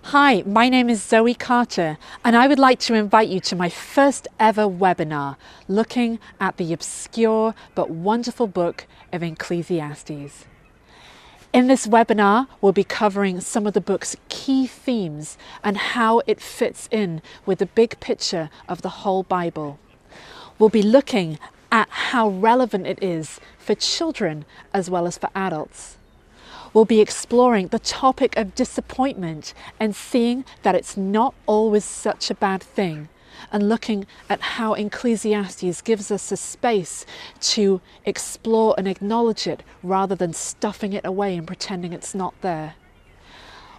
Hi, my name is Zoe Carter, and I would like to invite you to my first ever webinar looking at the obscure but wonderful book of Ecclesiastes. In this webinar, we'll be covering some of the book's key themes and how it fits in with the big picture of the whole Bible. We'll be looking at how relevant it is for children as well as for adults. We'll be exploring the topic of disappointment and seeing that it's not always such a bad thing, and looking at how Ecclesiastes gives us a space to explore and acknowledge it rather than stuffing it away and pretending it's not there.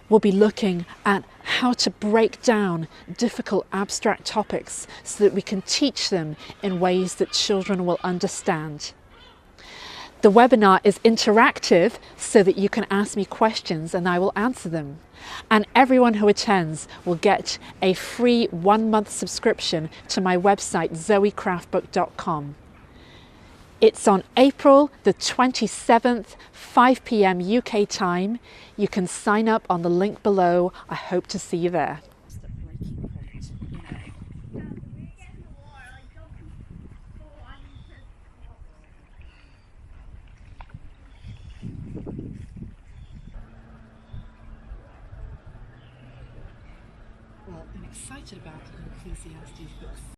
We'll be looking at how to break down difficult abstract topics so that we can teach them in ways that children will understand. The webinar is interactive so that you can ask me questions and I will answer them. And everyone who attends will get a free 1-month subscription to my website, zoecraftbook.com. It's on April the 27th, 5 p.m. UK time. You can sign up on the link below. I hope to see you there. Well, I'm excited about the Ecclesiastes books.